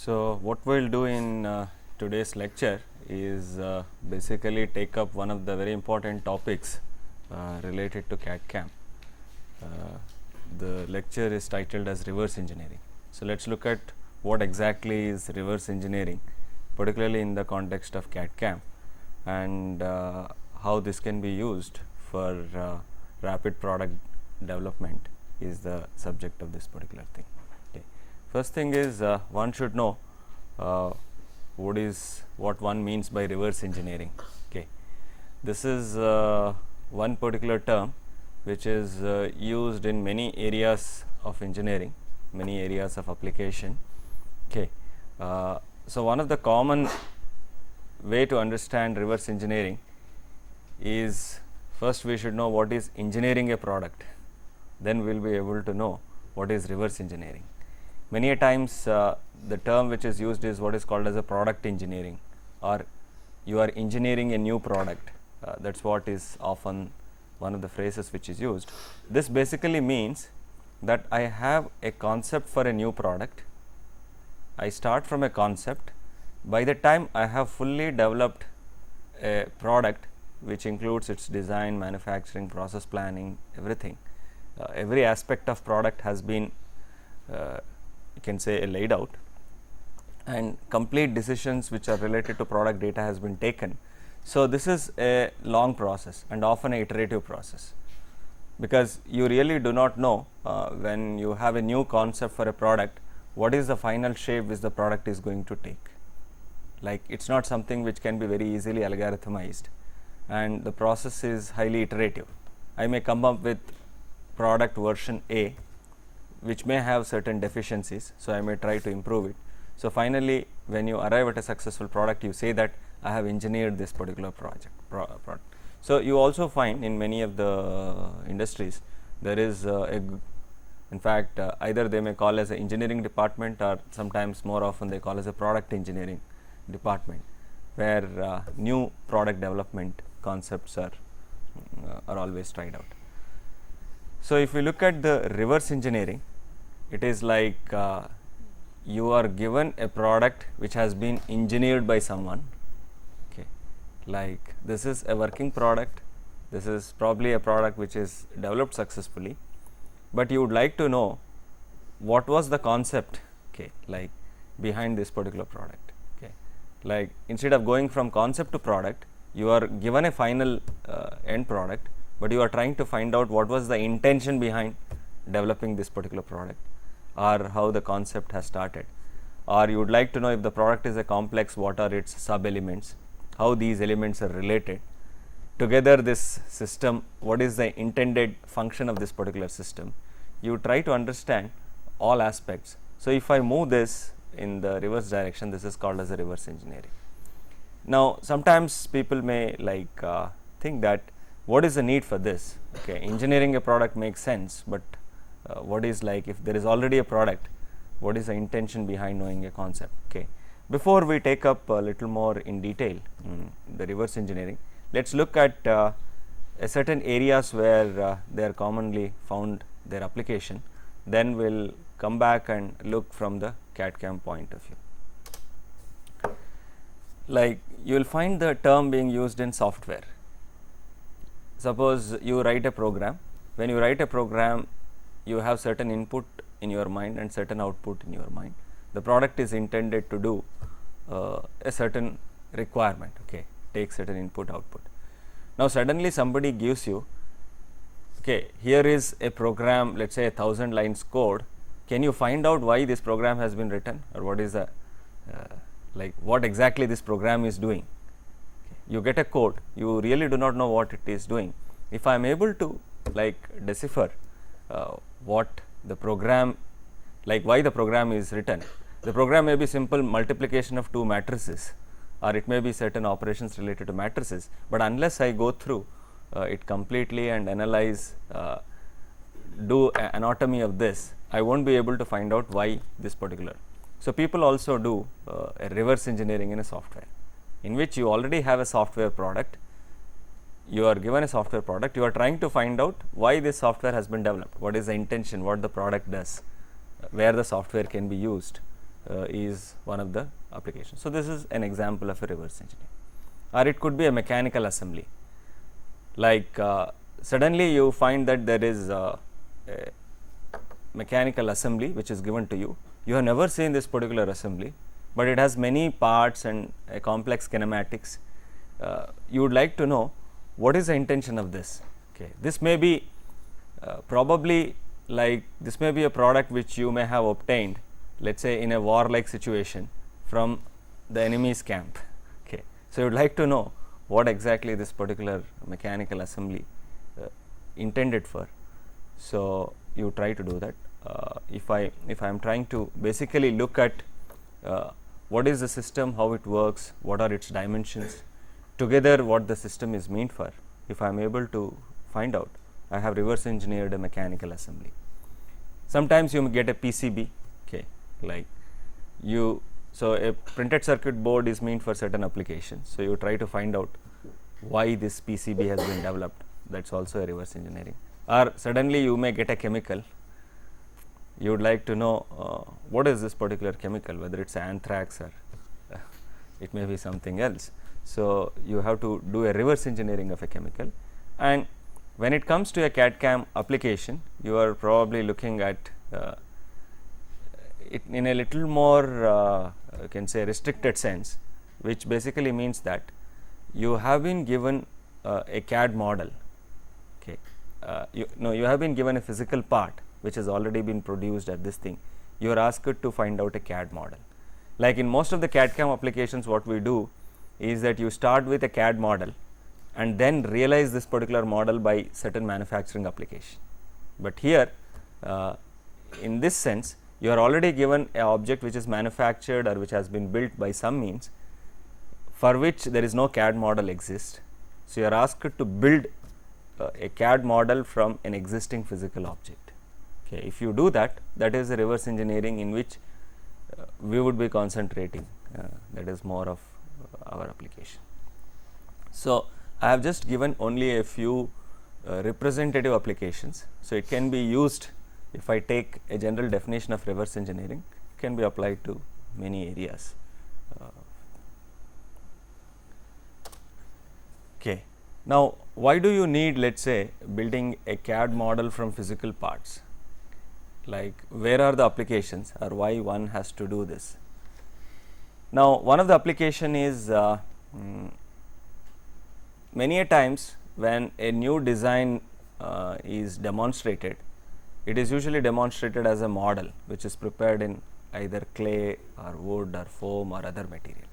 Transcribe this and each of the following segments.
So, what we will do in today's lecture is basically take up one of the very important topics related to CAD/CAM. The lecture is titled as reverse engineering. So, let us look at what exactly is reverse engineering, particularly in the context of CAD/CAM, and how this can be used for rapid product development is the subject of this particular thing. Okay. First thing is one should know what one means by reverse engineering. Okay. This is one particular term which is used in many areas of engineering, many areas of application. Okay. So, one of the common way to understand reverse engineering is, first we should know what is engineering a product, then we will be able to know what is reverse engineering. Many a times the term which is used is what is called as a product engineering, or you are engineering a new product. That is what is often one of the phrases which is used. This basically means that I have a concept for a new product. I start from a concept. By the time I have fully developed a product which includes its design, manufacturing, process planning, everything, every aspect of product has been you can say laid out, and complete decisions which are related to product data has been taken. So, this is a long process and often an iterative process, because you really do not know when you have a new concept for a product, what is the final shape which the product is going to take. Like, it is not something which can be very easily algorithmized, and the process is highly iterative. I may come up with product version A which may have certain deficiencies, so I may try to improve it. So, finally, when you arrive at a successful product, you say that I have engineered this particular product. So, you also find in many of the industries there is in fact either they may call as an engineering department, or sometimes more often they call as a product engineering department, where new product development concepts are always tried out. So, if we look at the reverse engineering, it is like you are given a product which has been engineered by someone. Okay. Like, this is a working product, this is probably a product which is developed successfully, but you would like to know what was the concept, okay, like behind this particular product. Okay. Like, instead of going from concept to product, you are given a final end product, but you are trying to find out what was the intention behind developing this particular product, or how the concept has started, or you would like to know if the product is a complex, what are its sub elements, how these elements are related together, this system, what is the intended function of this particular system. You try to understand all aspects. So, if I move this in the reverse direction, this is called as a reverse engineering. Now, sometimes people may like think that what is the need for this? Okay, engineering a product makes sense, but what is, like, if there is already a product, what is the intention behind knowing a concept? Okay. Before we take up a little more in detail the reverse engineering, let us look at a certain areas where they are commonly found their application, then we will come back and look from the CAD/CAM point of view. Like, you will find the term being used in software. Suppose you write a program. When you write a program, you have certain input in your mind and certain output in your mind. The product is intended to do a certain requirement, okay, take certain input output. Now, suddenly somebody gives you, okay, here is a program, let us say 1000 lines code, can you find out why this program has been written, or what is the like what exactly this program is doing. Okay. You get a code, you really do not know what it is doing. If I am able to like decipher what the program, like why the program is written, the program may be simple multiplication of two matrices, or it may be certain operations related to matrices, but unless I go through it completely and analyze, do anatomy of this, I will not be able to find out why this particular. So, people also do a reverse engineering in a software, in which you already have a software product, you are given a software product, you are trying to find out why this software has been developed, what is the intention, what the product does, where the software can be used, is one of the applications. So, this is an example of a reverse engineering, or it could be a mechanical assembly. Like suddenly you find that there is a mechanical assembly which is given to you. You have never seen this particular assembly, but it has many parts and a complex kinematics. You would like to know what is the intention of this. Okay. This may be probably like this may be a product which you may have obtained, let us say in a war-like situation from the enemy's camp. Okay. So, you would like to know what exactly this particular mechanical assembly intended for. So, you try to do that. If I am trying to basically look at what is the system, how it works, what are its dimensions, together what the system is meant for, if I am able to find out, I have reverse engineered a mechanical assembly. Sometimes you may get a PCB, okay, like you, so a printed circuit board is meant for certain applications. So, you try to find out why this PCB has been developed, that is also a reverse engineering. Or suddenly you may get a chemical, you would like to know what is this particular chemical, whether it is anthrax or it may be something else. So, you have to do a reverse engineering of a chemical, and when it comes to a CAD/CAM application, you are probably looking at it in a little more you can say restricted sense, which basically means that you have been given a CAD model. Okay. You have been given a physical part which has already been produced at this thing. You are asked to find out a CAD model. Like in most of the CAD/CAM applications, what we do is that you start with a CAD model and then realize this particular model by certain manufacturing application. But here in this sense, you are already given an object which is manufactured or which has been built by some means, for which there is no CAD model exists. So, you are asked to build a CAD model from an existing physical object. Okay. If you do that, that is a reverse engineering in which we would be concentrating, that is more of our application. So, I have just given only a few representative applications. So, it can be used, if I take a general definition of reverse engineering, it can be applied to many areas. Okay. Now, why do you need, let us say, building a CAD model from physical parts? Like where are the applications, or why one has to do this? Now, one of the application is many a times when a new design is demonstrated, it is usually demonstrated as a model which is prepared in either clay or wood or foam or other material.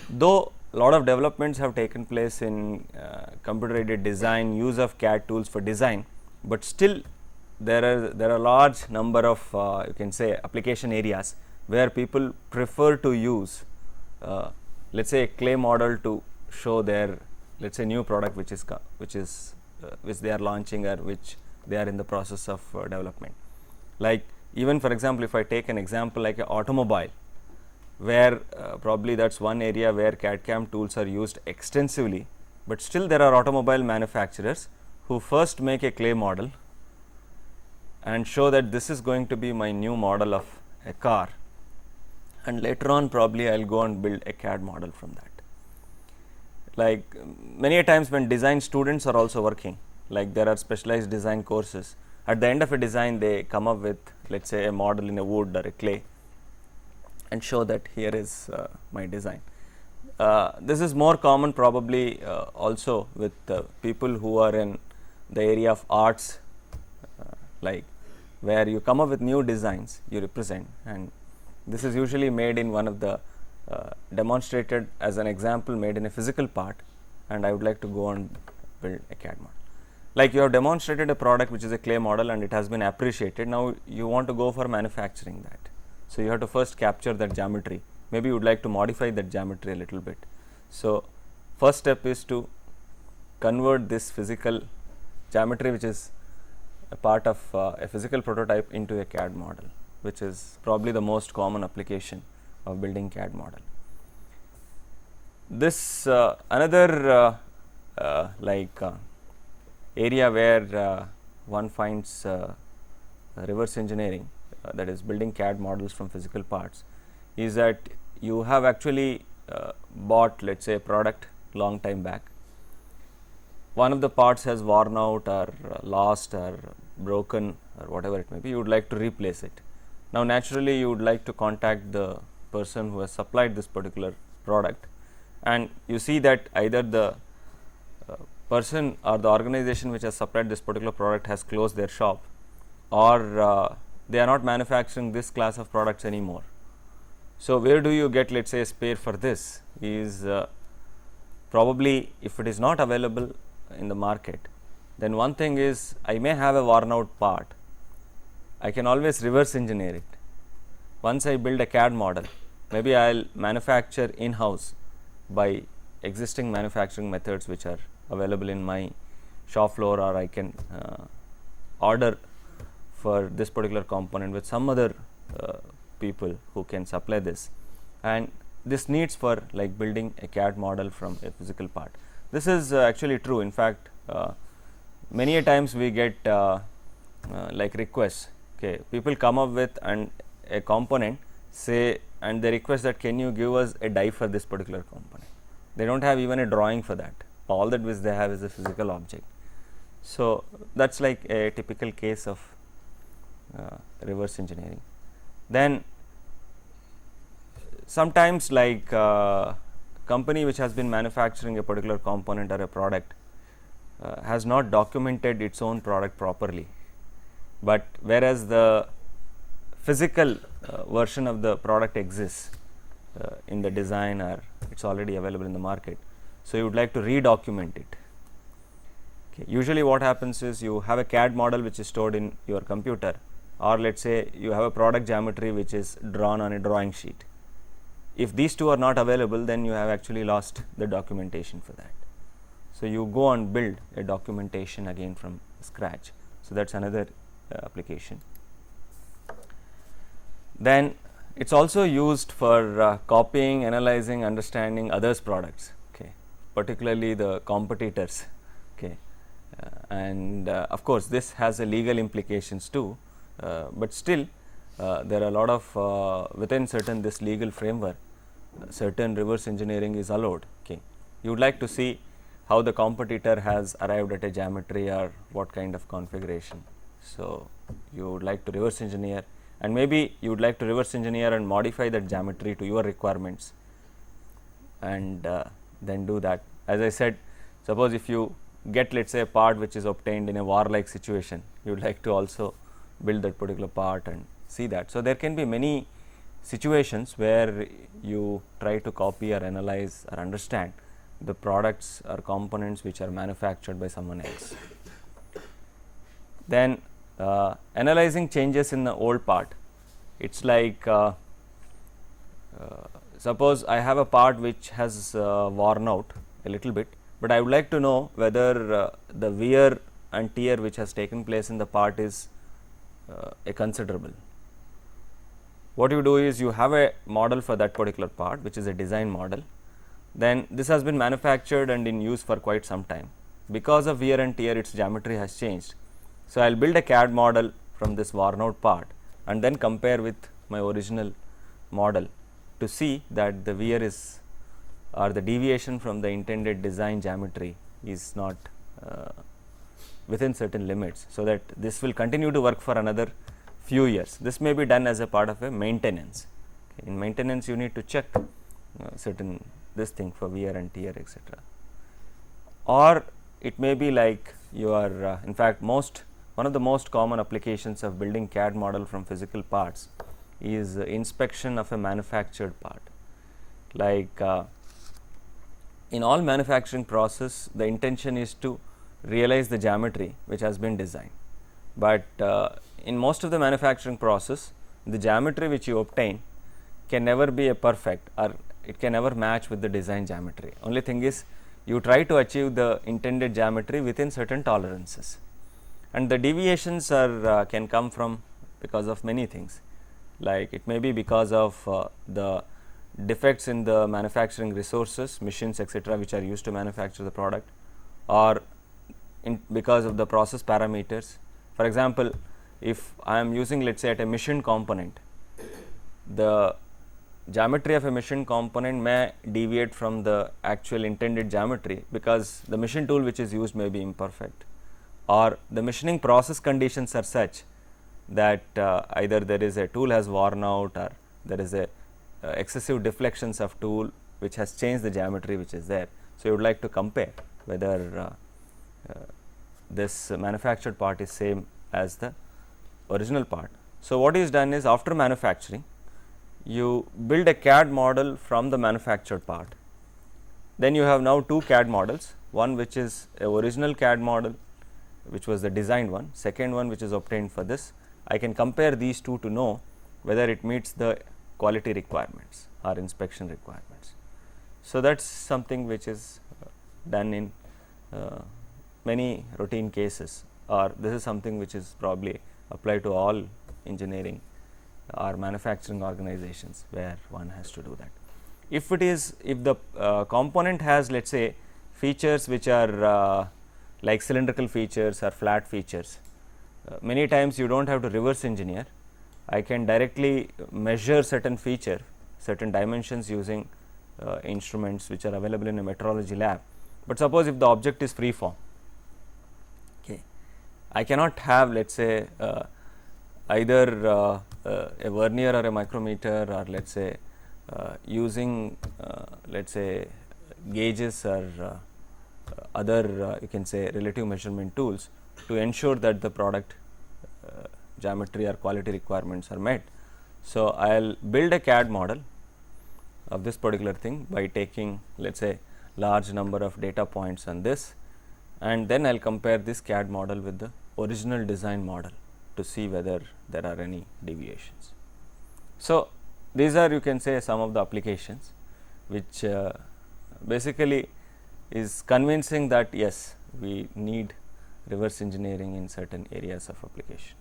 Though a lot of developments have taken place in computer aided design, use of CAD tools for design, but still there are large number of you can say application areas where people prefer to use let us say a clay model to show their, let us say, new product which they are launching or which they are in the process of development. Like even for example, if I take an example like an automobile, where probably that is one area where CAD/CAM tools are used extensively, but still there are automobile manufacturers who first make a clay model and show that this is going to be my new model of a car, and later on probably I will go and build a CAD model from that. Like many a times when design students are also working, like there are specialized design courses, at the end of a design they come up with, let us say, a model in a wood or a clay and show that here is my design. This is more common probably also with people who are in the area of arts, like where you come up with new designs you represent, and this is usually made in one of the demonstrated as an example made in a physical part, and I would like to go and build a CAD model. Like you have demonstrated a product which is a clay model and it has been appreciated, now you want to go for manufacturing that. So, you have to first capture that geometry, maybe you would like to modify that geometry a little bit. So, first step is to convert this physical geometry which is a part of a physical prototype into a CAD model, which is probably the most common application of building CAD model. This another area where one finds reverse engineering that is building CAD models from physical parts, is that you have actually bought, let's say, a product long time back. One of the parts has worn out or lost or broken or whatever it may be, you would like to replace it. Now naturally you would like to contact the person who has supplied this particular product, and you see that either the person or the organization which has supplied this particular product has closed their shop, or they are not manufacturing this class of products anymore. So where do you get, let's say, a spare for this is probably, if it is not available in the market, then one thing is I may have a worn out part, I can always reverse engineer it. Once I build a CAD model, maybe I will manufacture in house by existing manufacturing methods which are available in my shop floor, or I can order for this particular component with some other people who can supply this, and this needs for like building a CAD model from a physical part. This is actually true. In fact, many a times we get like requests. Okay, people come up with a component, say, and they request that can you give us a die for this particular component. They don't have even a drawing for that. All that which they have is a physical object. So that's like a typical case of reverse engineering. Then sometimes like company which has been manufacturing a particular component or a product has not documented its own product properly, but whereas the physical version of the product exists in the design, or it's already available in the market, so you would like to redocument it. Okay. Usually what happens is you have a CAD model which is stored in your computer, or let's say you have a product geometry which is drawn on a drawing sheet. If these two are not available, then you have actually lost the documentation for that. So you go and build a documentation again from scratch. So that's another application. Then it's also used for copying, analyzing, understanding others' products, okay, particularly the competitors, okay, and of course this has a legal implications too, but still there are a lot of within certain this legal framework, certain reverse engineering is allowed. Okay, you would like to see how the competitor has arrived at a geometry or what kind of configuration. So you would like to reverse engineer, and maybe you would like to reverse engineer and modify that geometry to your requirements, and then do that. As I said, suppose if you get, let's say, a part which is obtained in a war-like situation, you would like to also build that particular part and see that. So there can be many situations where you try to copy or analyze or understand the products or components which are manufactured by someone else. Then analyzing changes in the old part. It's like suppose I have a part which has worn out a little bit, but I would like to know whether the wear and tear which has taken place in the part is a considerable. What you do is you have a model for that particular part which is a design model, then this has been manufactured and in use for quite some time. Because of wear and tear, its geometry has changed. So I will build a CAD model from this worn out part and then compare with my original model to see that the wear is, or the deviation from the intended design geometry is not within certain limits, so that this will continue to work for another few years. This may be done as a part of a maintenance. Okay. In maintenance, you need to check certain this thing for wear and tear, etc. Or it may be like you are in fact one of the most common applications of building CAD model from physical parts is inspection of a manufactured part. Like in all manufacturing process, the intention is to realize the geometry which has been designed, but in most of the manufacturing process, the geometry which you obtain can never be a perfect, or it can never match with the design geometry. Only thing is you try to achieve the intended geometry within certain tolerances, and the deviations are can come from because of many things, like it may be because of the defects in the manufacturing resources, machines, etc., which are used to manufacture the product, or because of the process parameters. For example, if I am using, let us say, at a machine component, the geometry of a machine component may deviate from the actual intended geometry, because the machine tool which is used may be imperfect, or the machining process conditions are such that either there is a tool has worn out, or there is a excessive deflections of tool which has changed the geometry which is there. So, you would like to compare whether this manufactured part is same as the original part. So, what is done is, after manufacturing, you build a CAD model from the manufactured part. Then you have now two CAD models, one which is a original CAD model which was the designed one, second one which is obtained for this. I can compare these two to know whether it meets the quality requirements or inspection requirements. So, that is something which is done in many routine cases, or this is something which is probably applied to all engineering or manufacturing organizations, where one has to do that. If it is, if the component has, let us say, features which are like cylindrical features or flat features, many times you do not have to reverse engineer. I can directly measure certain feature, certain dimensions using instruments which are available in a metrology lab. But suppose if the object is free form, okay, I cannot have, let us say, either a vernier or a micrometer, or let us say using let us say gauges or other you can say relative measurement tools to ensure that the product geometry or quality requirements are met. So, I will build a CAD model of this particular thing by taking, let us say, large number of data points on this, and then I will compare this CAD model with the original design model to see whether there are any deviations. So, these are, you can say, some of the applications which basically is convincing that yes, we need reverse engineering in certain areas of application.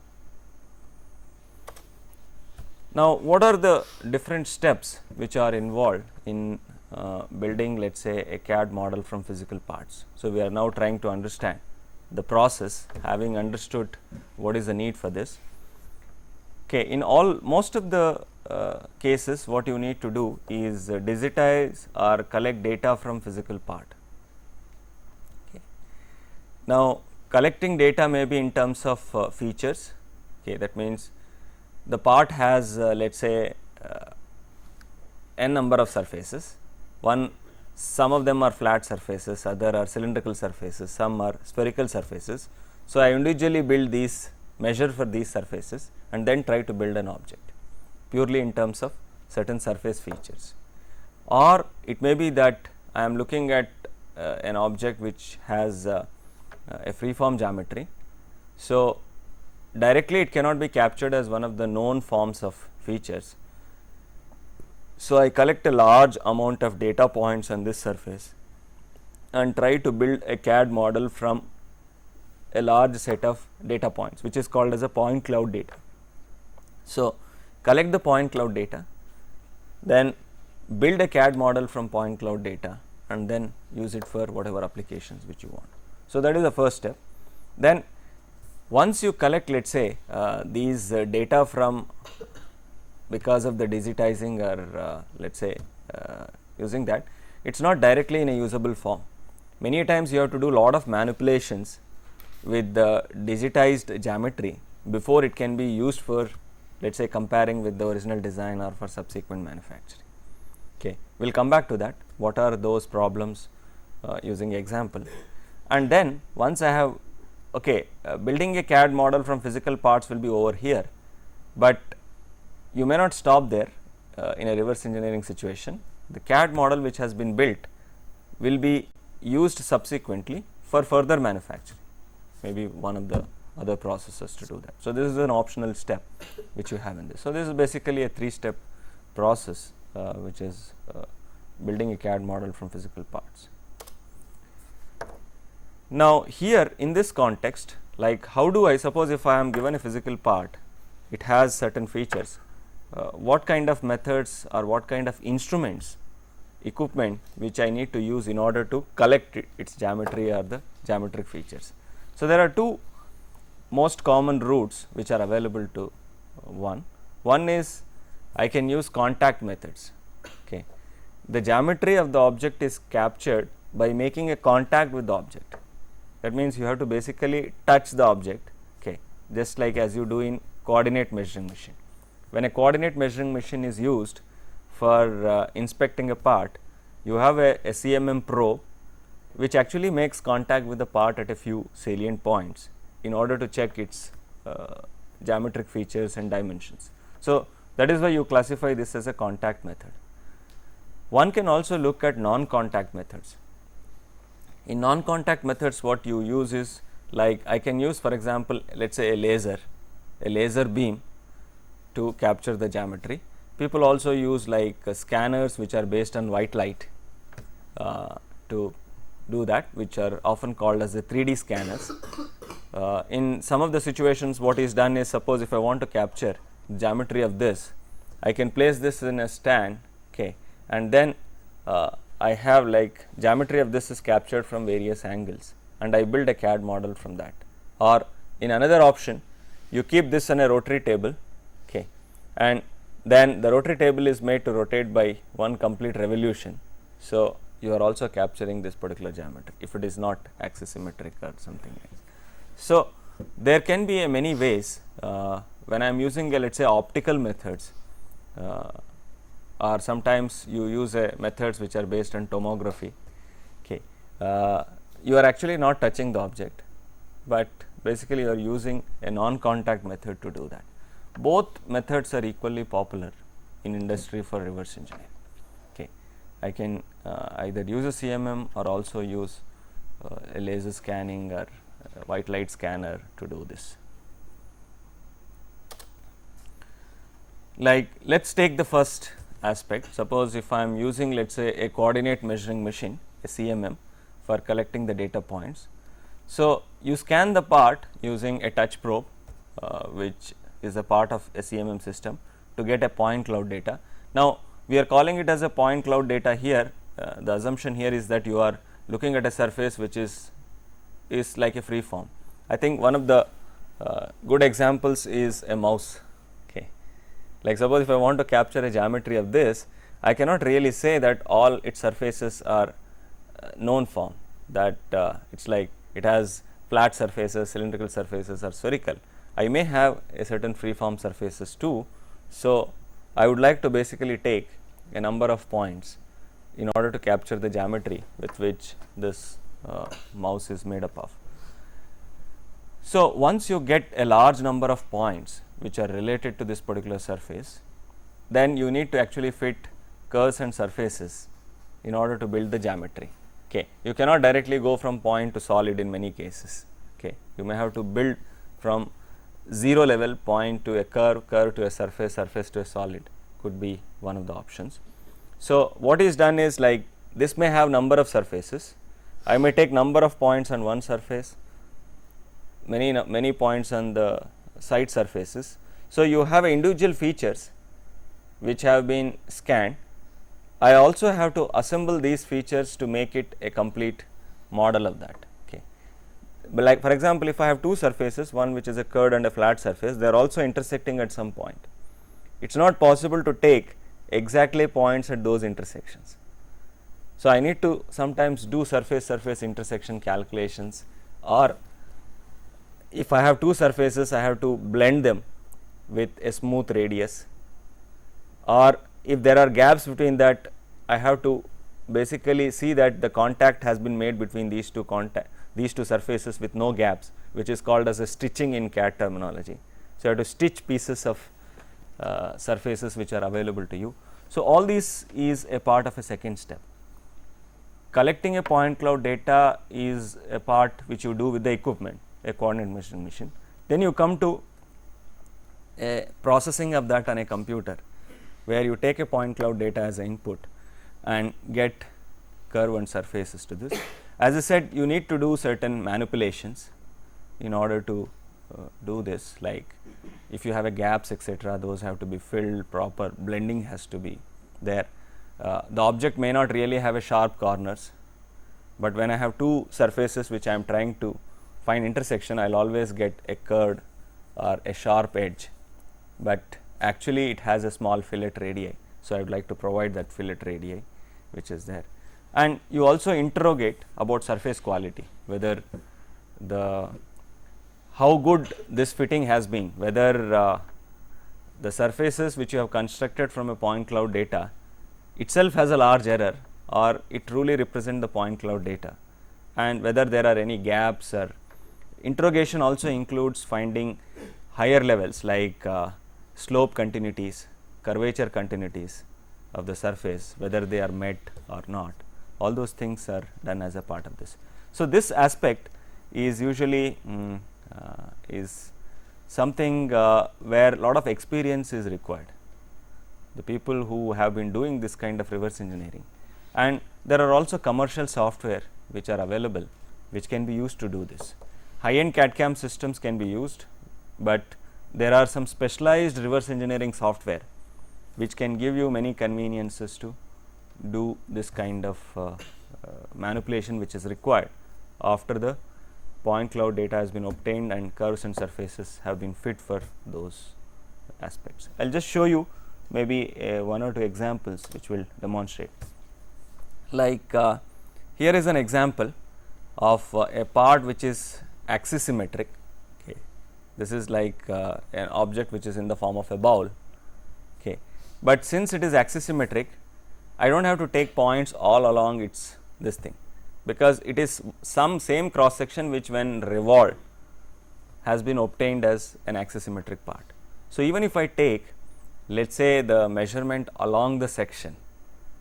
Now, what are the different steps which are involved in building, let us say, a CAD model from physical parts? So, we are now trying to understand the process, having understood what is the need for this. Okay, in most of the cases, what you need to do is digitize or collect data from physical part. Okay. Now, collecting data may be in terms of features. Okay, that means the part has let us say n number of surfaces. Some of them are flat surfaces, other are cylindrical surfaces, some are spherical surfaces. So, I individually build these, measure for these surfaces, and then try to build an object purely in terms of certain surface features. Or it may be that I am looking at an object which has a free-form geometry. So, directly it cannot be captured as one of the known forms of features. So, I collect a large amount of data points on this surface and try to build a CAD model from a large set of data points, which is called as a point cloud data. So, collect the point cloud data, then build a CAD model from point cloud data, and then use it for whatever applications which you want. So, that is the first step. Then once you collect, let us say, these data from, because of the digitizing or let us say using that, it is not directly in a usable form. Many times you have to do lot of manipulations with the digitized geometry before it can be used for, let us say, comparing with the original design or for subsequent manufacturing. Okay. We will come back to that, what are those problems using example. And then once I have, okay, building a CAD model from physical parts will be over here, but you may not stop there in a reverse engineering situation. The CAD model which has been built will be used subsequently for further manufacturing, maybe one of the other processes to do that. So, this is an optional step which you have in this. So, this is basically a 3-step process which is building a CAD model from physical parts. Now, here in this context, like how do I, suppose if I am given a physical part, it has certain features, what kind of methods or what kind of instruments, equipment which I need to use in order to collect its geometry or the geometric features. So, there are two most common routes which are available to one. One is I can use contact methods. Okay. The geometry of the object is captured by making a contact with the object. That means you have to basically touch the object, okay, just like as you do in coordinate measuring machine. When a coordinate measuring machine is used for inspecting a part, you have a CMM probe which actually makes contact with the part at a few salient points in order to check its geometric features and dimensions. So, that is why you classify this as a contact method. One can also look at non-contact methods. In non-contact methods, what you use is like I can use, for example, let us say a laser beam to capture the geometry. People also use like scanners which are based on white light to do that, which are often called as the 3D scanners. In some of the situations, what is done is, suppose if I want to capture geometry of this, I can place this in a stand, okay, and then I have like geometry of this is captured from various angles, and I build a CAD model from that. Or in another option, you keep this on a rotary table, okay, and then the rotary table is made to rotate by one complete revolution. So, you are also capturing this particular geometry if it is not axisymmetric or something like that. So, there can be many ways when I am using let us say optical methods, or sometimes you use methods which are based on tomography. Okay. You are actually not touching the object, but basically you are using a non-contact method to do that. Both methods are equally popular in industry for reverse engineering. Okay. I can either use a CMM or also use a laser scanning or white light scanner to do this. Like let us take the first aspect. Suppose if I am using let us say a coordinate measuring machine, a CMM, for collecting the data points. So, you scan the part using a touch probe which is a part of a CMM system to get a point cloud data. Now, we are calling it as a point cloud data here. The assumption here is that you are looking at a surface which is like a free form. I think one of the good examples is a mouse. Okay. Like suppose if I want to capture a geometry of this, I cannot really say that all its surfaces are known form, that it is like it has flat surfaces, cylindrical surfaces or spherical. I may have a certain free form surfaces too. So, I would like to basically take a number of points in order to capture the geometry with which this mouse is made up of. So, once you get a large number of points which are related to this particular surface, then you need to actually fit curves and surfaces in order to build the geometry. Okay. You cannot directly go from point to solid in many cases. Okay. You may have to build from 0 level point to a curve, curve to a surface, surface to a solid, could be one of the options. So, what is done is like this may have number of surfaces. I may take number of points on one surface, many points on the side surfaces. So, you have individual features which have been scanned. I also have to assemble these features to make it a complete model of that. Okay. But like for example, if I have two surfaces, one which is a curved and a flat surface, they are also intersecting at some point. It is not possible to take exactly points at those intersections. So, I need to sometimes do surface intersection calculations, or if I have two surfaces, I have to blend them with a smooth radius, or if there are gaps between that, I have to basically see that the contact has been made between these two surfaces with no gaps, which is called as a stitching in CAD terminology. So, you have to stitch pieces of surfaces which are available to you. So, all this is a part of a second step. Collecting a point cloud data is a part which you do with the equipment, a coordinate measuring machine. Then you come to a processing of that on a computer, where you take a point cloud data as an input and get curve and surfaces to this. As I said, you need to do certain manipulations in order to do this, like if you have a gaps etc., those have to be filled, proper blending has to be there. The object may not really have a sharp corners, but when I have two surfaces which I am trying to find intersection, I will always get a curved or a sharp edge, but actually it has a small fillet radii. So, I would like to provide that fillet radii which is there. And you also interrogate about surface quality, whether the how good this fitting has been, whether the surfaces which you have constructed from a point cloud data itself has a large error or it truly represent the point cloud data, and whether there are any gaps. Or interrogation also includes finding higher levels like slope continuities, curvature continuities of the surface, whether they are met or not. All those things are done as a part of this. So, this aspect is usually is something where a lot of experience is required, the people who have been doing this kind of reverse engineering. And there are also commercial software which are available which can be used to do this. High end CAD/CAM systems can be used, but there are some specialized reverse engineering software which can give you many conveniences to do this kind of manipulation which is required after the point cloud data has been obtained and curves and surfaces have been fit for those aspects. I will just show you maybe one or two examples which will demonstrate. Like here is an example of a part which is axisymmetric. Okay. This is like an object which is in the form of a bowl. Okay. But since it is axisymmetric, I do not have to take points all along its this thing, because it is some same cross section which when revolved has been obtained as an axisymmetric part. So, even if I take let us say the measurement along the section,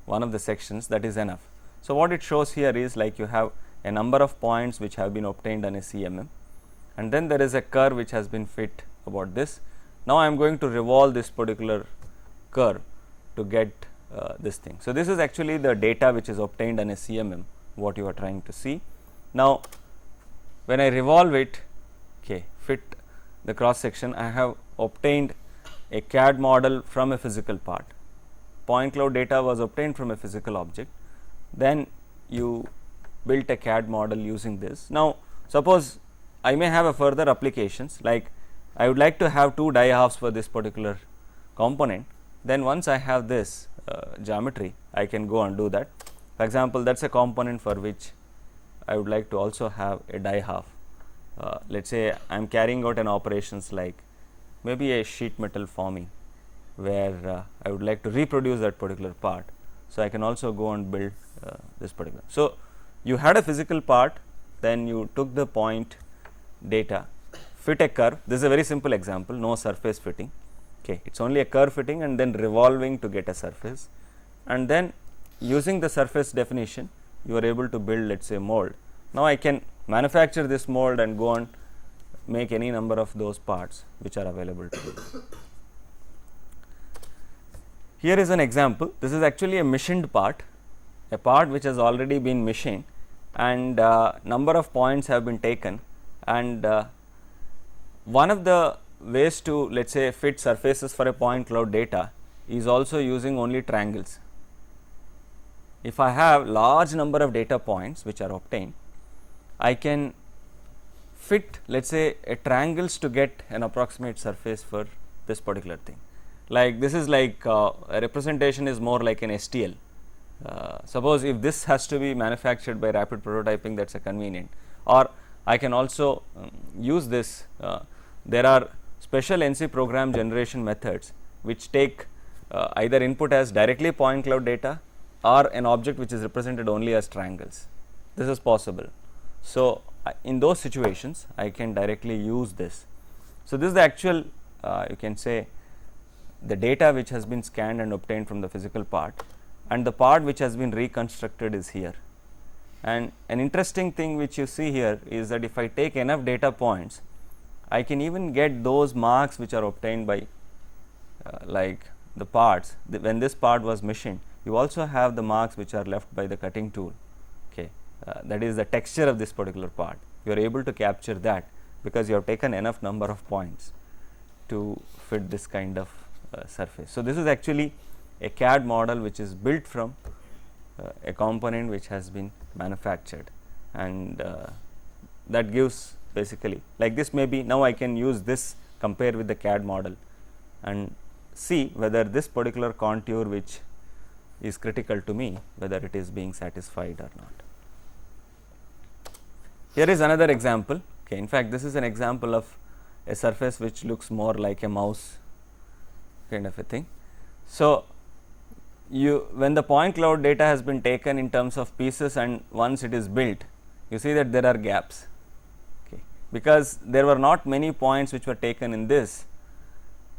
one of the sections, that is enough. So, what it shows here is like you have a number of points which have been obtained on a CMM, and then there is a curve which has been fit about this. Now, I am going to revolve this particular curve to get this thing. So, this is actually the data which is obtained on a CMM, what you are trying to see. Now, when I revolve it, okay, fit the cross section, I have obtained a CAD model from a physical part. Point cloud data was obtained from a physical object, then you built a CAD model using this. Now, suppose I may have a further applications, like I would like to have two die halves for this particular component. Then once I have this geometry, I can go and do that. For example, that is a component for which I would like to also have a die half. Let us say I am carrying out an operations like maybe a sheet metal forming, where I would like to reproduce that particular part. So, I can also go and build this particular. So, you had a physical part, then you took the point data, fit a curve. This is a very simple example, no surface fitting. Okay, it is only a curve fitting and then revolving to get a surface, and then using the surface definition you are able to build let us say mold. Now, I can manufacture this mold and go and make any number of those parts which are available to you. Here is an example. This is actually a machined part, a part which has already been machined, and number of points have been taken, and one of the ways to let us say fit surfaces for a point cloud data is also using only triangles. If I have large number of data points which are obtained, I can fit let us say a triangles to get an approximate surface for this particular thing. Like this is like a representation is more like an STL. Suppose if this has to be manufactured by rapid prototyping, that is a convenient, or I can also use this. There are special NC program generation methods which take either input as directly point cloud data or an object which is represented only as triangles. This is possible. So, in those situations I can directly use this. So, this is the actual you can say the data which has been scanned and obtained from the physical part, and the part which has been reconstructed is here. And an interesting thing which you see here is that if I take enough data points, I can even get those marks which are obtained by like the parts. When this part was machined, you also have the marks which are left by the cutting tool. Okay, that is the texture of this particular part. You are able to capture that because you have taken enough number of points to fit this kind of surface. So, this is actually a CAD model which is built from a component which has been manufactured, and that gives basically. Like this maybe now I can use this, compare with the CAD model and see whether this particular contour which is critical to me, whether it is being satisfied or not. Here is another example. Okay, in fact, this is an example of a surface which looks more like a mouse kind of a thing. So, when the point cloud data has been taken in terms of pieces and once it is built, you see that there are gaps, okay, because there were not many points which were taken in this,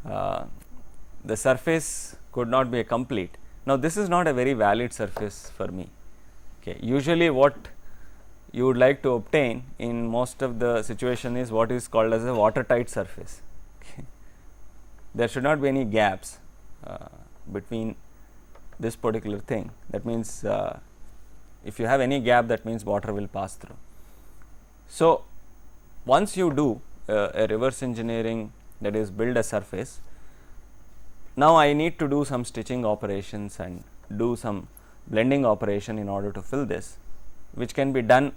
the surface could not be a complete. Now, this is not a very valid surface for me. Okay. Usually what you would like to obtain in most of the situation is what is called as a watertight surface. Okay. There should not be any gaps between this particular thing. That means, if you have any gap, that means water will pass through. So, once you do a reverse engineering, that is build a surface, now I need to do some stitching operations and do some blending operation in order to fill this, which can be done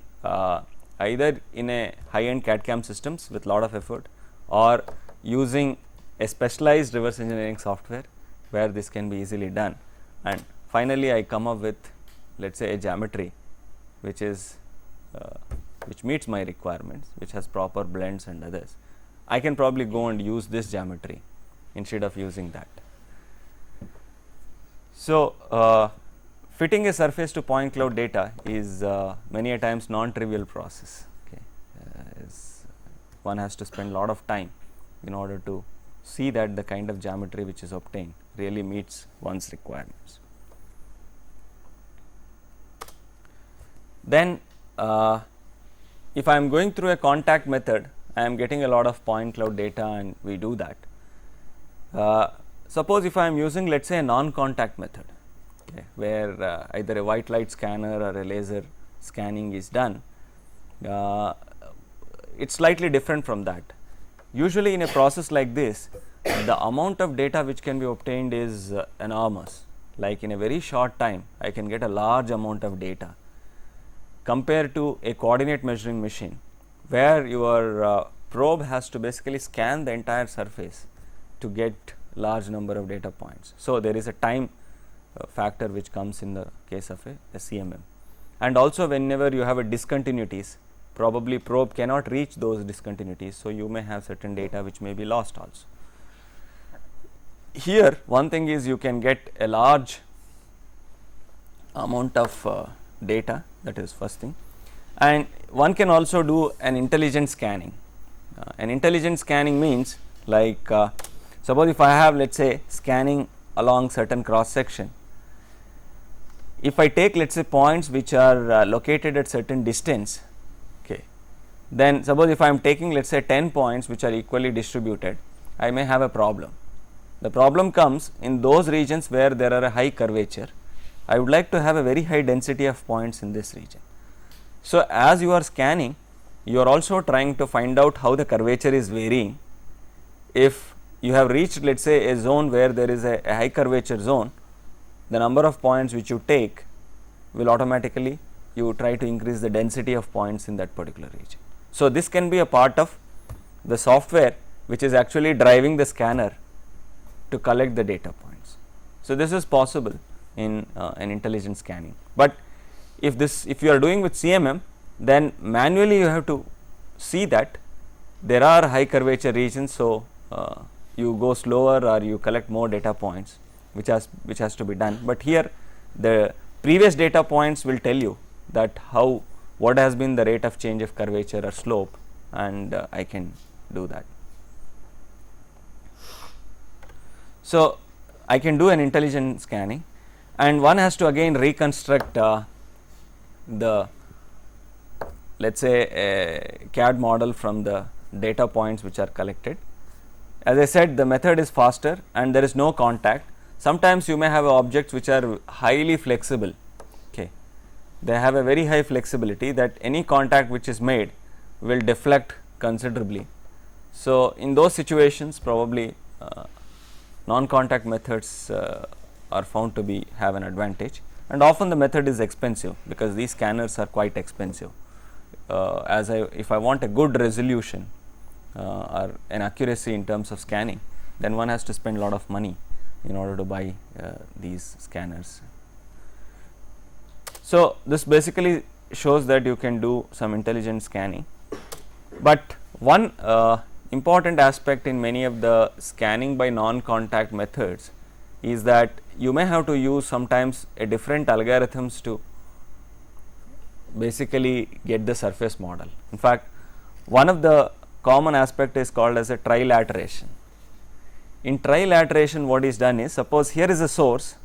either in a high end CAD CAM systems with lot of effort, or using a specialized reverse engineering software where this can be easily done. And finally, I come up with, let us say, a geometry which is which meets my requirements, which has proper blends and others. I can probably go and use this geometry instead of using that. So, fitting a surface to point cloud data is many a times non-trivial process. Okay. One has to spend lot of time in order to see that the kind of geometry which is obtained really meets one's requirements. Then, if I am going through a contact method, I am getting a lot of point cloud data and we do that. Suppose if I am using, let us say, a non-contact method, okay, where either a white light scanner or a laser scanning is done, it is slightly different from that. Usually in a process like this, the amount of data which can be obtained is enormous. Like in a very short time, I can get a large amount of data compared to a coordinate measuring machine, where your probe has to basically scan the entire surface to get large number of data points. So, there is a time factor which comes in the case of a CMM, and also whenever you have a discontinuities, probably probe cannot reach those discontinuities. So, you may have certain data which may be lost also. Here one thing is you can get a large amount of data, that is first thing, and one can also do an intelligent scanning. An intelligent scanning means like suppose if I have, let us say, scanning along certain cross section, if I take, let us say, points which are located at certain distance, okay, then suppose if I am taking, let us say, 10 points which are equally distributed, I may have a problem. The problem comes in those regions where there are a high curvature. I would like to have a very high density of points in this region. So, as you are scanning, you are also trying to find out how the curvature is varying. If you have reached, let us say, a zone where there is a high curvature zone, the number of points which you take will automatically, you try to increase the density of points in that particular region. So, this can be a part of the software which is actually driving the scanner to collect the data points. So, this is possible in an intelligent scanning, but if you are doing with CMM, then manually you have to see that there are high curvature regions. So, you go slower or you collect more data points which has to be done, but here the previous data points will tell you that what has been the rate of change of curvature or slope, and I can do that. So, I can do an intelligent scanning, and one has to again reconstruct the, let us say, a CAD model from the data points which are collected. As I said, the method is faster and there is no contact. Sometimes you may have objects which are highly flexible, okay. They have a very high flexibility that any contact which is made will deflect considerably. So, in those situations probably non-contact methods are found to have an advantage, and often the method is expensive because these scanners are quite expensive. if I want a good resolution or an accuracy in terms of scanning, then one has to spend a lot of money in order to buy these scanners. So, this basically shows that you can do some intelligent scanning, but one important aspect in many of the scanning by non-contact methods is that you may have to use sometimes a different algorithms to basically get the surface model. In fact, one of the common aspect is called as a trilateration. In trilateration, what is done is, suppose here is a source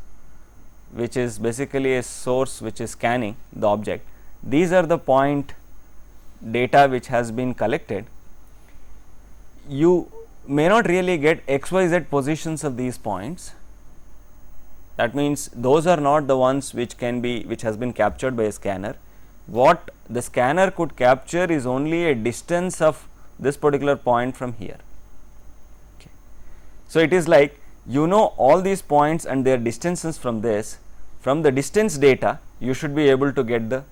which is basically a source which is scanning the object. These are the point data which has been collected. You may not really get XYZ positions of these points. That means those are not the ones which has been captured by a scanner. What the scanner could capture is only a distance of this particular point from here. Okay. So, it is like all these points and their distances from this. From the distance data, you should be able to get the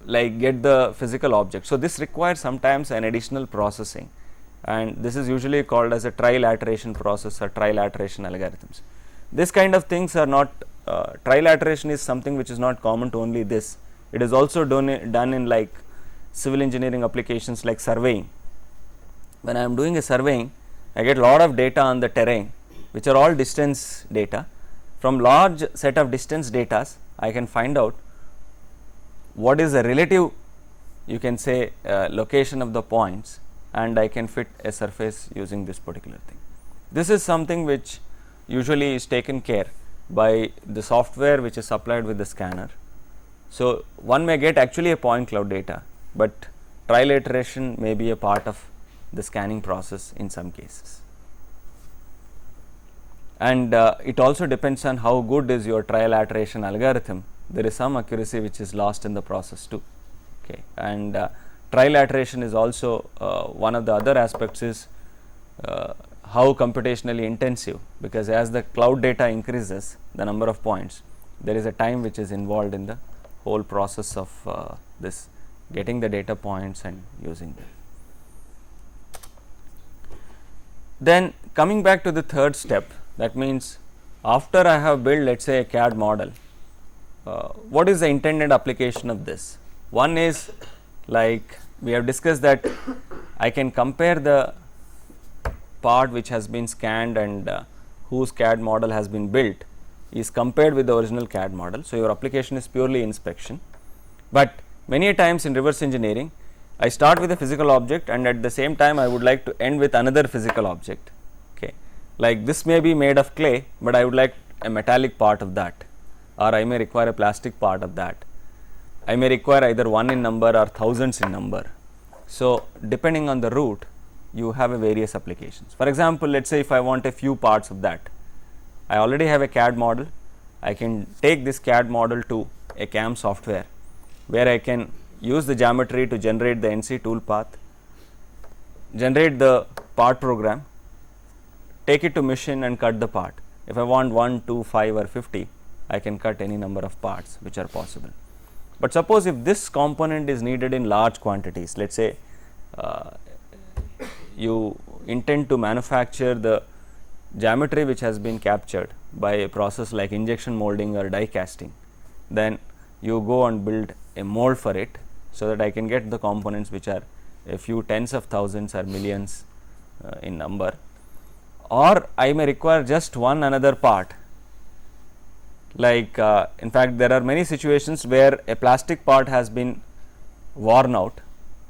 get the physical object. So, this requires sometimes an additional processing, and this is usually called as a trilateration process or trilateration algorithms. This kind of things are not trilateration is something which is not common to only this. It is also done in like civil engineering applications like surveying. When I am doing a surveying, I get lot of data on the terrain which are all distance data. From large set of distance data, I can find out what is the relative, you can say, location of the points, and I can fit a surface using this particular thing. This is something which usually is taken care by the software which is supplied with the scanner. So, one may get actually a point cloud data, but trilateration may be a part of the scanning process in some cases. And it also depends on how good is your trilateration algorithm. There is some accuracy which is lost in the process too. Okay. And trilateration is also one of the other aspects is how computationally intensive, because as the cloud data increases the number of points, there is a time which is involved in the whole process of this getting the data points and using them. Then coming back to the third step, that means after I have built, let us say, a CAD model, what is the intended application of this? One is, like we have discussed, that I can compare the part which has been scanned and whose CAD model has been built is compared with the original CAD model. So, your application is purely inspection, but many a times in reverse engineering, I start with a physical object and at the same time I would like to end with another physical object. Okay. Like this may be made of clay, but I would like a metallic part of that, or I may require a plastic part of that. I may require either 1 in number or thousands in number. So, depending on the route, you have a various applications. For example, let us say if I want a few parts of that, I already have a CAD model. I can take this CAD model to a CAM software where I can use the geometry to generate the NC toolpath, generate the part program, take it to machine and cut the part. If I want 1, 2, 5 or 50, I can cut any number of parts which are possible. But suppose if this component is needed in large quantities, let us say you intend to manufacture the geometry which has been captured by a process like injection molding or die casting, then you go and build a mold for it, so that I can get the components which are a few tens of thousands or millions in number, or I may require just one another part. Like in fact, there are many situations where a plastic part has been worn out.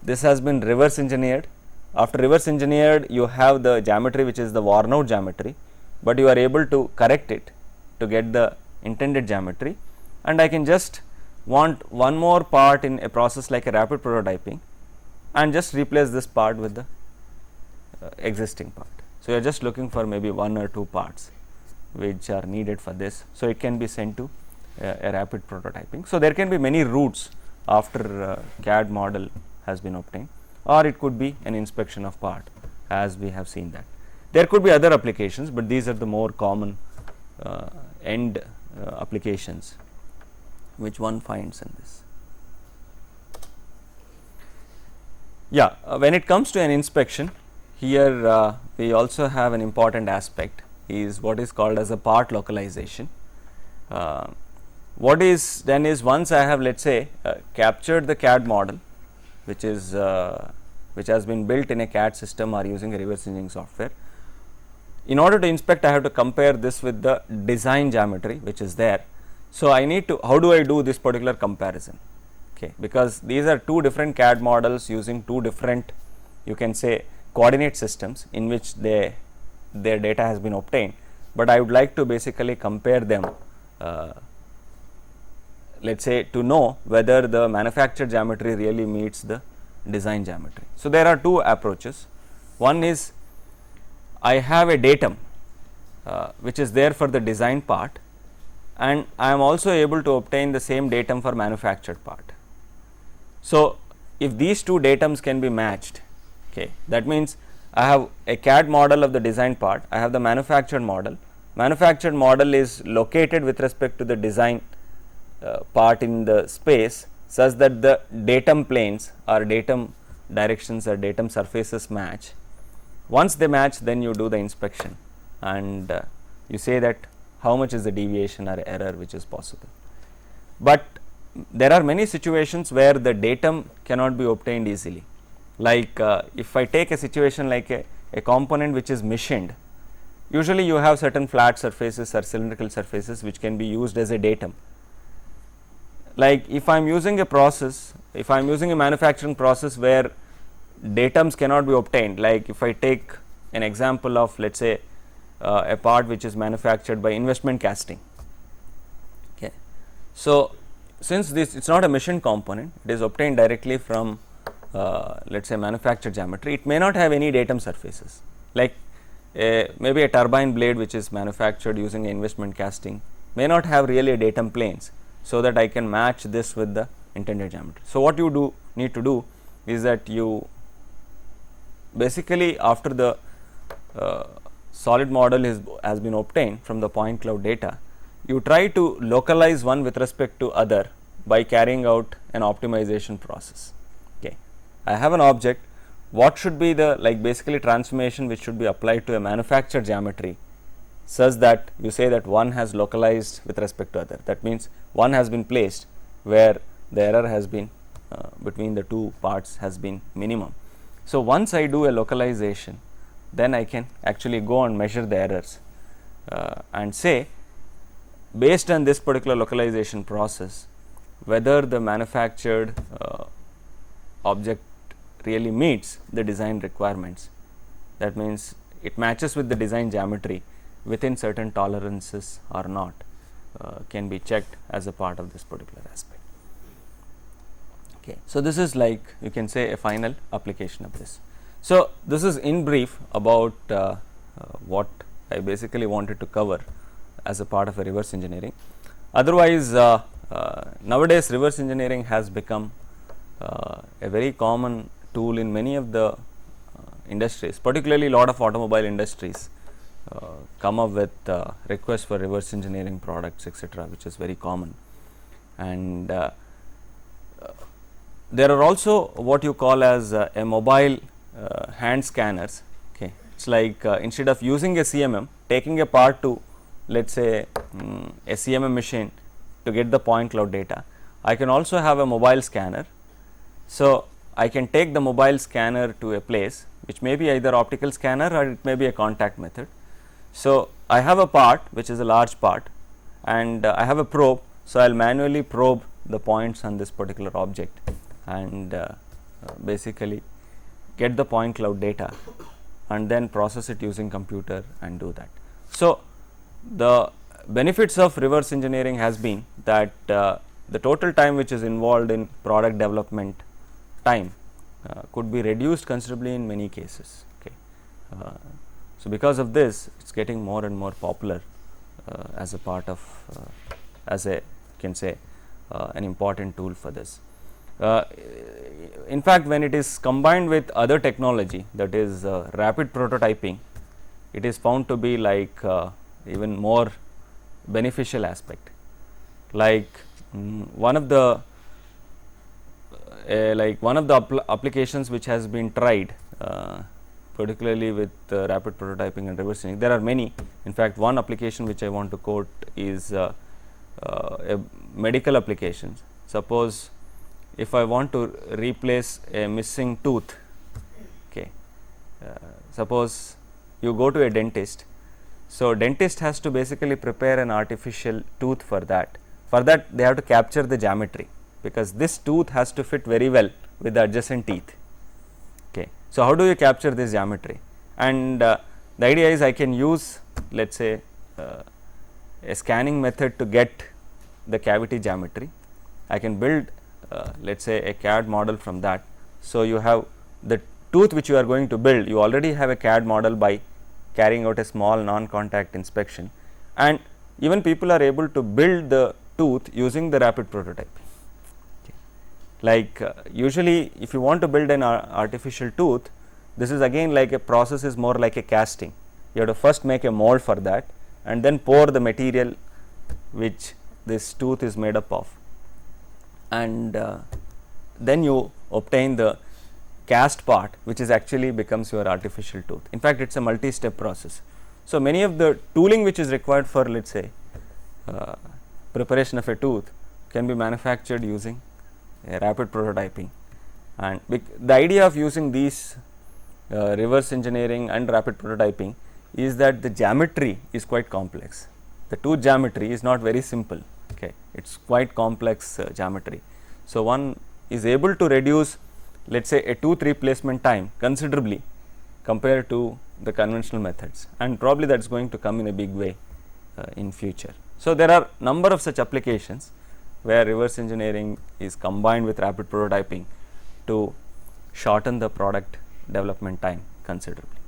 This has been reverse engineered. After reverse engineered, you have the geometry which is the worn out geometry, but you are able to correct it to get the intended geometry, and I can just want one more part in a process like a rapid prototyping and just replace this part with the existing part. So, you are just looking for maybe 1 or 2 parts which are needed for this. So, it can be sent to a rapid prototyping. So, there can be many routes after CAD model has been obtained, or it could be an inspection of part, as we have seen that. There could be other applications, but these are the more common end applications which one finds in this. Yeah, when it comes to an inspection, here we also have an important aspect is what is called as a part localization. What is done is, once I have, let us say, captured the CAD model, which has been built in a CAD system or using a reverse engineering software. In order to inspect, I have to compare this with the design geometry which is there. So, I need to, how do I do this particular comparison? Okay, because these are two different CAD models using two different, you can say, coordinate systems in which their data has been obtained, but I would like to basically compare them, let us say, to know whether the manufactured geometry really meets the design geometry. So, there are two approaches. One is, I have a datum which is there for the design part, and I am also able to obtain the same datum for manufactured part. So, if these two datums can be matched, okay, that means I have a CAD model of the design part, I have the manufactured model. Manufactured model is located with respect to the design part in the space, such that the datum planes or datum directions or datum surfaces match. Once they match, then you do the inspection and you say that how much is the deviation or error which is possible. But there are many situations where the datum cannot be obtained easily, like if I take a situation like a component which is machined, usually you have certain flat surfaces or cylindrical surfaces which can be used as a datum. Like if I am using a process, if I am using a manufacturing process where datums cannot be obtained, like if I take an example of, let us say, a part which is manufactured by investment casting. Okay. So, since this it is not a machined component, it is obtained directly from let us say manufactured geometry, it may not have any datum surfaces, like maybe a turbine blade which is manufactured using investment casting may not have really a datum planes, so that I can match this with the intended geometry. So, what you need to do is that you basically, after the solid model has been obtained from the point cloud data, you try to localize one with respect to other by carrying out an optimization process. Okay. I have an object, what should be the basically transformation which should be applied to a manufactured geometry, such that you say that one has localized with respect to other. That means, one has been placed where the error has been between the two parts has been minimum. So, once I do a localization, then I can actually go and measure the errors and say, based on this particular localization process, whether the manufactured object really meets the design requirements. That means, it matches with the design geometry within certain tolerances or not, can be checked as a part of this particular aspect. Okay. So, this is like you can say a final application of this. So, this is in brief about what I basically wanted to cover as a part of a reverse engineering. Otherwise, nowadays reverse engineering has become a very common tool in many of the industries, particularly lot of automobile industries come up with requests for reverse engineering products, etc., which is very common. And there are also what you call as a mobile hand scanners. Okay. It is like instead of using a CMM, taking a part to, let us say, a CMM machine to get the point cloud data, I can also have a mobile scanner. So, I can take the mobile scanner to a place which may be either optical scanner or it may be a contact method. So, I have a part which is a large part and I have a probe. So, I will manually probe the points on this particular object and basically get the point cloud data and then process it using computer and do that. So, the benefits of reverse engineering has been that the total time which is involved in product development time could be reduced considerably in many cases. Okay. So, because of this, it is getting more and more popular as a part of as a, you can say, an important tool for this. In fact, when it is combined with other technology, that is rapid prototyping, it is found to be like even more beneficial aspect. Like one of the like one of the applications which has been tried particularly with rapid prototyping and reverse engineering. There are many. In fact, one application which I want to quote is a medical application. Suppose if I want to replace a missing tooth, okay, suppose you go to a dentist. So, dentist has to basically prepare an artificial tooth for that. For that, they have to capture the geometry, because this tooth has to fit very well with the adjacent teeth. Okay. So, how do you capture this geometry? And the idea is I can use, let us say, a scanning method to get the cavity geometry. I can build let us say a CAD model from that. So, you have the tooth which you are going to build, you already have a CAD model by carrying out a small non-contact inspection, and even people are able to build the tooth using the rapid prototyping. Okay. Like usually if you want to build an artificial tooth, this is again like a process is more like a casting. You have to first make a mold for that and then pour the material which this tooth is made up of, and then you obtain the cast part which is actually becomes your artificial tooth. In fact, it is a multi-step process. So, many of the tooling which is required for, let us say, preparation of a tooth can be manufactured using a rapid prototyping, and the idea of using these reverse engineering and rapid prototyping is that the geometry is quite complex. The tooth geometry is not very simple, okay. It is quite complex geometry. So, one is able to reduce, let us say, a tooth replacement time considerably compared to the conventional methods, and probably that is going to come in a big way in future. So, there are number of such applications where reverse engineering is combined with rapid prototyping to shorten the product development time considerably.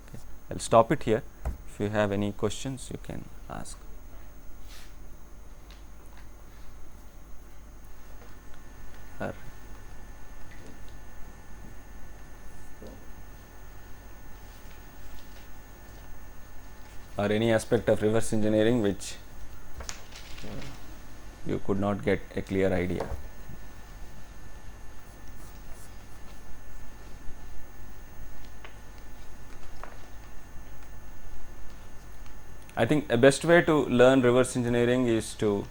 Okay. I will stop it here. If you have any questions, you can ask. Or any aspect of reverse engineering which you could not get a clear idea. I think a best way to learn reverse engineering is to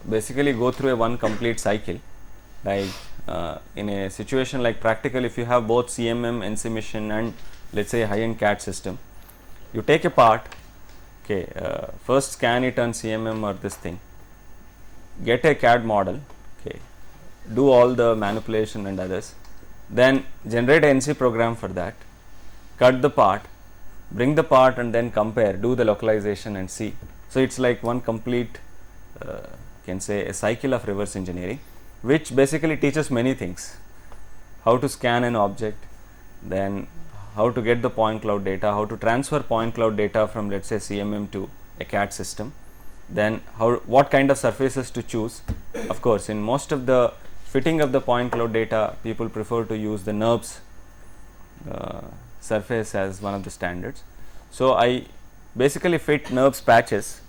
basically go through a one complete cycle. Like in a situation like practical, if you have both CMM, NC machine and let us say high-end CAD system, you take a part, okay, first scan it on CMM or this thing, get a CAD model, okay, do all the manipulation and others, then generate an NC program for that, cut the part, bring the part and then compare, do the localization and see. So, it is like one complete can say a cycle of reverse engineering, which basically teaches many things: how to scan an object, then how to get the point cloud data, how to transfer point cloud data from, let us say, CMM to a CAD system, then what kind of surfaces to choose. Of course, in most of the fitting of the point cloud data, people prefer to use the NURBS surface as one of the standards. So, I basically fit NURBS patches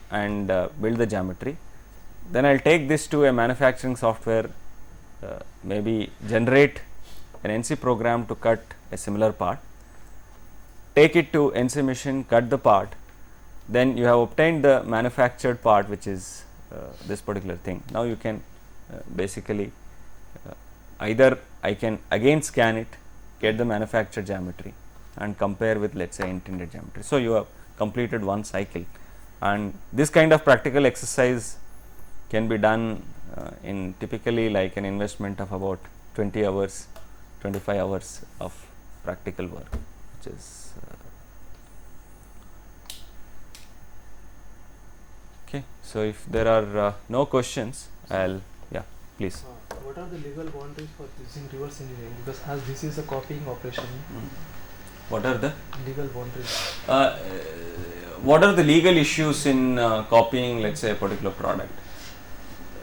and build the geometry. Then I will take this to a manufacturing software, maybe generate an NC program to cut a similar part, take it to NC machine, cut the part, then you have obtained the manufactured part, which is this particular thing. Now, you can basically either I can again scan it, get the manufactured geometry and compare with, let us say, intended geometry. So, you have completed one cycle, and this kind of practical exercise can be done in typically like an investment of about 20 hours, 25 hours of practical work, which is okay. So, if there are no questions, I will, yeah, please. What are the legal boundaries for using reverse engineering, because as this is a copying operation? What are the legal boundaries? What are the legal issues in copying, let us say, a particular product?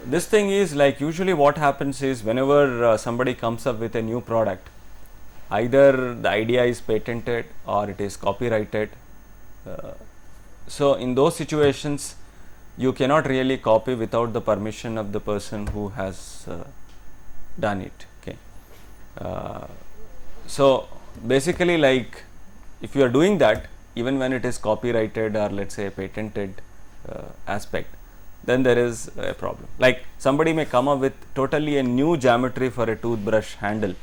This thing is like, usually what happens is, whenever somebody comes up with a new product, either the idea is patented or it is copyrighted. So, in those situations, you cannot really copy without the permission of the person who has done it. Okay. So basically, like if you are doing that, even when it is copyrighted or let's say patented aspect, then there is a problem. Like somebody may come up with totally a new geometry for a toothbrush handle,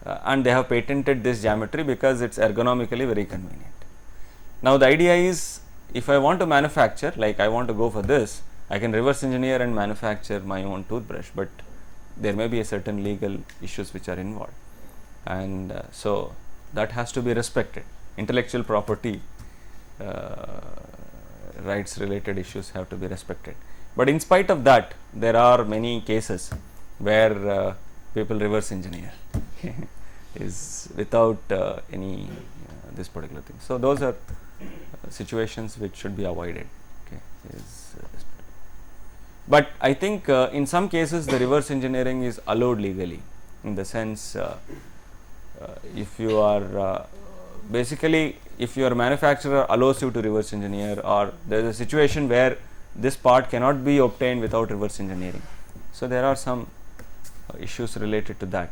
and they have patented this geometry because it's ergonomically very convenient. Now the idea is, if I want to manufacture, like I want to go for this, I can reverse engineer and manufacture my own toothbrush, but there may be a certain legal issues which are involved, and so that has to be respected. Intellectual property rights related issues have to be respected. But in spite of that, there are many cases where people reverse engineer is without any this particular thing. So those are situations which should be avoided. Okay, but I think in some cases the reverse engineering is allowed legally, in the sense if you are basically, if your manufacturer allows you to reverse engineer, or there is a situation where this part cannot be obtained without reverse engineering. So there are some issues related to that.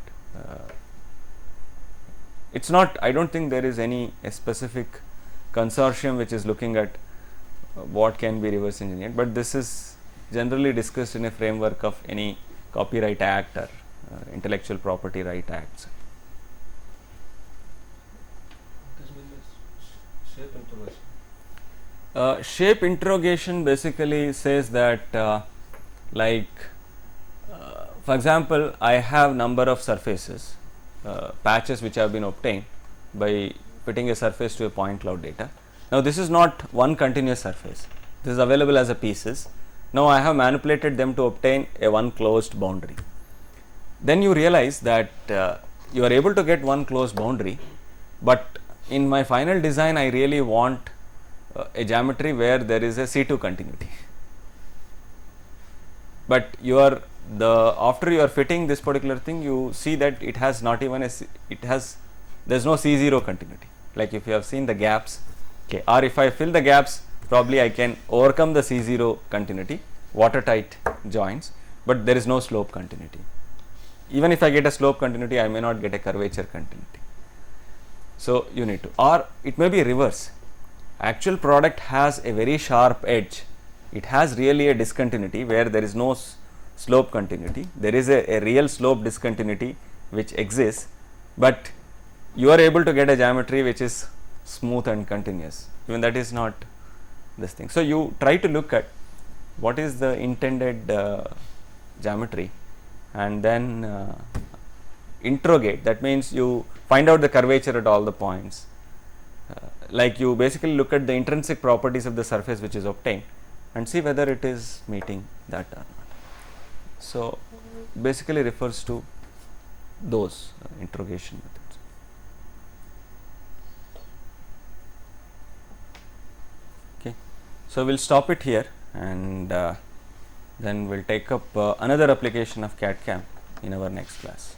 It's not, I don't think there is any a specific consortium which is looking at what can be reverse engineered, but this is generally discussed in a framework of any copyright act or intellectual property right acts. Shape interrogation basically says that for example, I have number of surfaces, patches which have been obtained by fitting a surface to a point cloud data. Now this is not one continuous surface, this is available as a pieces. Now I have manipulated them to obtain a one closed boundary. Then you realize that you are able to get one closed boundary, but in my final design I really want a geometry where there is a C2 continuity. But you are after you are fitting this particular thing, you see that it has not even there's no C0 continuity. Like if you have seen the gaps, okay, or if I fill the gaps, probably I can overcome the C0 continuity, watertight joints, but there is no slope continuity. Even if I get a slope continuity, I may not get a curvature continuity. So you need to, or it may be reverse. Actual product has a very sharp edge. It has really a discontinuity where there is no slope continuity. There is a real slope discontinuity which exists, but you are able to get a geometry which is smooth and continuous. Even that is not this thing. So you try to look at what is the intended geometry, and then interrogate. That means you find out the curvature at all the points. Like you basically look at the intrinsic properties of the surface which is obtained and see whether it is meeting that or not. So basically refers to those interrogation methods. Okay, so we'll stop it here, and then we'll take up another application of CAD/CAM in our next class.